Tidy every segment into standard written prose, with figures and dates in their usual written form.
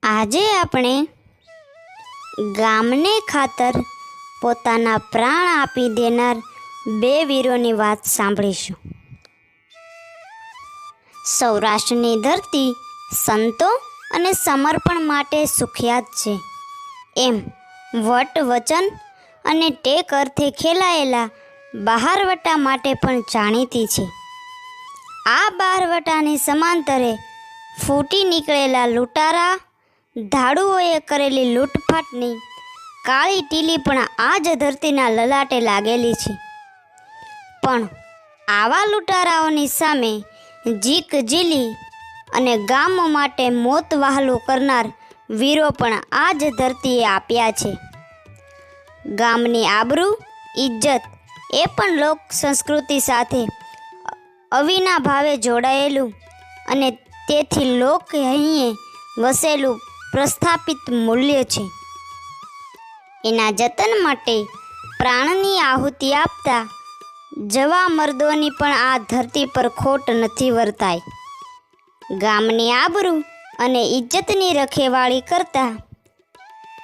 આજે આપણે ગામને ખાતર પોતાના પ્રાણ આપી દેનાર બે વીરોની વાત સાંભળીશું. સૌરાષ્ટ્રની ધરતી સંતો અને સમર્પણ માટે સુખ્યાત છે. એમ વટ વચન અને ટેક અર્થે ખેલાયેલા બહારવટા માટે પણ જાણીતી છે. આ બહારવટાની સમાંતરે ફૂટી નીકળેલા લૂંટારા ધાડુઓએ કરેલી લૂંટફાટની કાળી ટીલી પણ આ જ ધરતીના લલાટે લાગેલી છે. પણ આવા લૂંટારાઓની સામે જીક ઝીલી અને ગામો માટે મોત વહાલું કરનાર વીરો પણ આ જ ધરતીએ આપ્યા છે. ગામની આબરૂ ઇજ્જત એ પણ લોક સંસ્કૃતિ સાથે અવિના ભાવે જોડાયેલું અને તેથી લોક અહીં વસેલું પ્રસ્થાપિત મૂલ્ય છે. એના જતન માટે પ્રાણની આહુતિ આપતા જવા મર્દોની પણ આ ધરતી પર ખોટ નથી વર્તાઈ. ગામની આબરૂ અને ઇજ્જતની રખેવાળી કરતા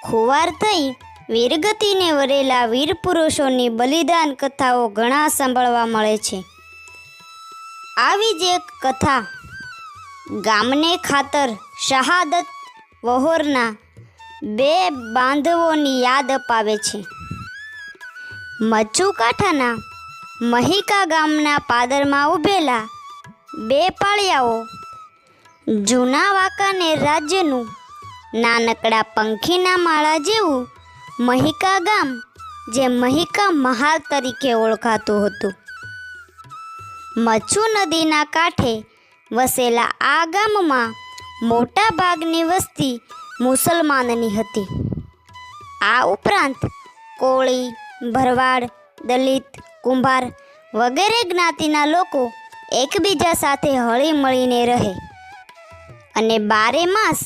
ખુવાર થઈ વીરગતિને વરેલા વીર પુરુષોની બલિદાન કથાઓ ઘણા સાંભળવા મળે છે. આવી જ એક કથા ગામને ખાતર શહાદત વહોરના બે બાંધવોની યાદ અપાવે છે. મચ્છુ કાંઠાના મહિકા ગામના પાદરમાં ઊભેલા બે પાળિયાઓ જૂના વાંકાનેર રાજ્યનું નાનકડા પંખીના માળા જેવું મહિકા ગામ, જે મહિકા મહાલ તરીકે ઓળખાતું હતું. મચ્છુ નદીના કાંઠે વસેલા આ ગામમાં મોટા ભાગની વસ્તી મુસલમાનની હતી. આ ઉપરાંત કોળી, ભરવાડ, દલિત, કુંભાર વગેરે જ્ઞાતિના લોકો એકબીજા સાથે હળી મળીને રહે અને બારે માસ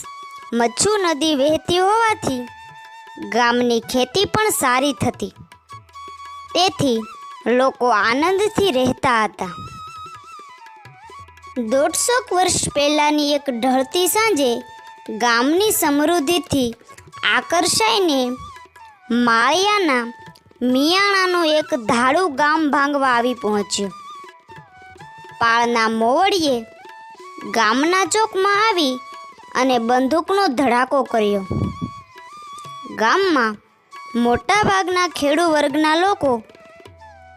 મચ્છુ નદી વહેતી હોવાથી ગામની ખેતી પણ સારી થતી. તેથી લોકો આનંદથી રહેતા હતા. 150 વર્ષ પહેલાંની એક ઢળતી સાંજે ગામની સમૃદ્ધિથી આકર્ષાઈને માળિયાના મિયાણાનું એક ધાડું ગામ ભાંગવા આવી પહોંચ્યું. પાળના મોવડીએ ગામના ચોકમાં આવી અને બંદૂકનો ધડાકો કર્યો. ગામમાં મોટા ભાગના ખેડૂ વર્ગના લોકો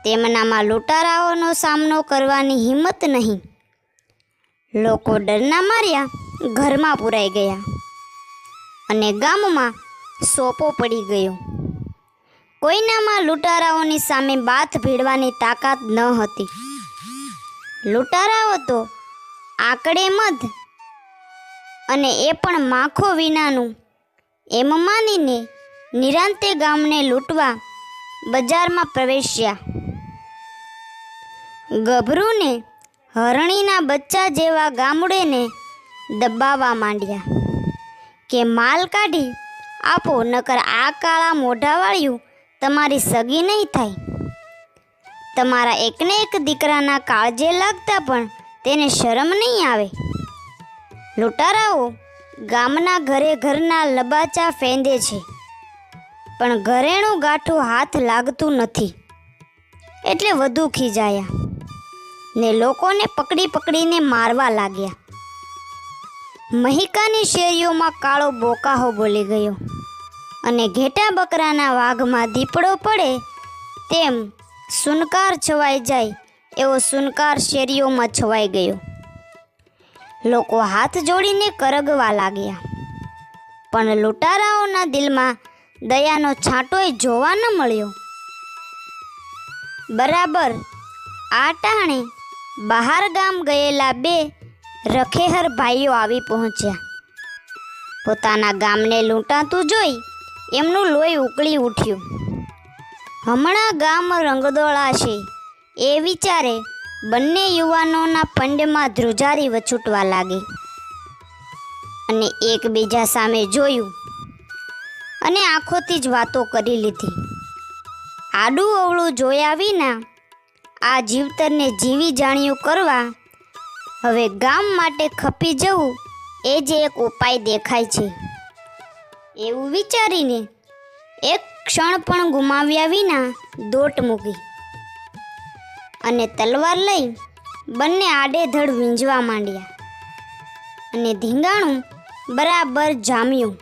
તેમનામાં લૂંટારાઓનો સામનો કરવાની હિંમત નહીં. લોકો ડરના માર્યા ઘરમાં પૂરાઈ ગયા અને ગામમાં સોપો પડી ગયો. કોઈનામાં લૂંટારાઓની સામે બાથ ભીડવાની તાકાત ન હતી. લૂંટારાઓ તો આંકડે મધ અને એ પણ માખો વિનાનું એમ માનીને નિરાંતે ગામને લૂંટવા બજારમાં પ્રવેશ્યા. ગભરૂને હરણીના બચ્ચા જેવા ગામડેને દબાવવા માંડ્યા કે માલ કાઢી આપો, નકર આ કાળા મોઢાવાળ્યું તમારી સગી નહીં થાય. તમારા એકને એક દીકરાના કાળજે લાગતા પણ તેને શરમ નહીં આવે. લૂંટારાઓ ગામના ઘરે ઘરના લબાચા ફેંદે છે, પણ ઘરેણું ગાંઠું હાથ લાગતું નથી. એટલે વધુ ખીજાયા ને લોકોને પકડી પકડીને મારવા લાગ્યા. મહિકાની શેરીઓમાં કાળો બોકાહો બોલી ગયો અને ઘેટા બકરાના વાઘમાં દીપડો પડે તેમ સુનકાર છવાઈ જાય એવો સુનકાર શેરીઓમાં છવાઈ ગયો. લોકો હાથ જોડીને કરગવા લાગ્યા, પણ લૂંટારાઓના દિલમાં દયાનો છાંટોય જોવા ન મળ્યો. બરાબર આ ટાણે બહાર ગામ ગયેલા બે રખેહર ભાઈઓ આવી પહોંચ્યા. પોતાના ગામને લૂંટાતું જોઈ એમનું લોહી ઉકળી ઉઠ્યું. હમણાં ગામ રંગદોળાશે એ વિચારે બંને યુવાનોના પંડમાં ધ્રુજારી વછૂટવા લાગી અને એકબીજા સામે જોયું અને આંખોથી જ વાતો કરી લીધી. આડું અવળું જોયા વિના આ જીવતરને જીવી જાણ્યું કરવા હવે ગામ માટે ખપી જવું એ જ એક ઉપાય દેખાય છે. એવું વિચારીને એક ક્ષણ પણ ગુમાવ્યા વિના દોટ મૂકી અને તલવાર લઈ બંને આડેધડ વીંઝવા માંડ્યા અને ધીંગાણું બરાબર જામ્યું.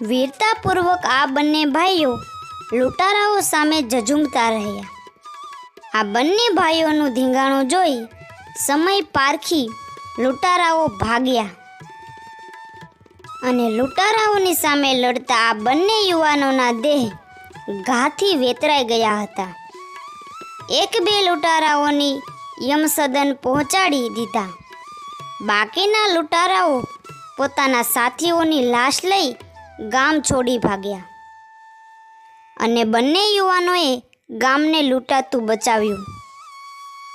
વીરતાપૂર્વક આ બંને ભાઈઓ લૂંટારાઓ સામે ઝઝૂમતા રહ્યા. આ બંને ભાઈઓનું ધીંગાણું જોઈ સમય પારખી લૂંટારાઓ ભાગ્યા અને લૂંટારાઓની સામે લડતા આ બંને યુવાનોના દેહ ઘાથી વેતરાઈ ગયા હતા. એક બે લૂંટારાઓની યમસદન પહોંચાડી દીધા. બાકીના લૂંટારાઓ પોતાના સાથીઓની લાશ લઈ ગામ છોડી ભાગ્યા અને બંને યુવાનોએ ગામને લૂંટાતું બચાવ્યું.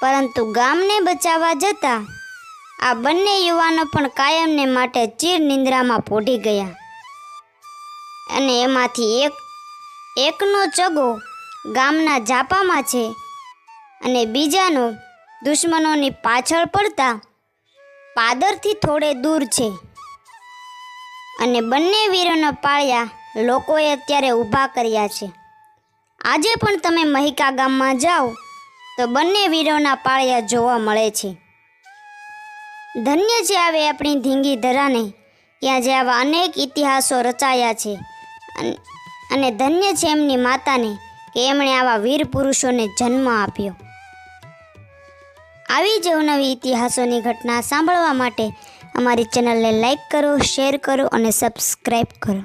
પરંતુ ગામને બચાવવા જતાં આ બંને યુવાનો પણ કાયમને માટે ચીર નિંદ્રામાં પોઢી ગયા અને એમાંથી એકનો ચગો ગામના ઝાપામાં છે અને બીજાનો દુશ્મનોની પાછળ પડતા પાદરથી થોડે દૂર છે. અને બંને વીરોના પાળિયા લોકોએ અત્યારે ઊભા કર્યા છે. આજે પણ તમે મહિકા ગામમાં જાઓ તો બંને વીરોના પાળિયા જોવા મળે છે. ધન્ય છે આવે આપણી ધીંગી ધરાને, ત્યાં જે આવા અનેક ઇતિહાસો રચાયા છે અને ધન્ય છે એમની માતાને કે એમણે આવા વીર પુરુષોને જન્મ આપ્યો. આવી જ અવનવી ઇતિહાસોની ઘટના સાંભળવા માટે અમારી ચેનલને લાઈક કરો, શેર કરો અને સબસ્ક્રાઈબ કરો.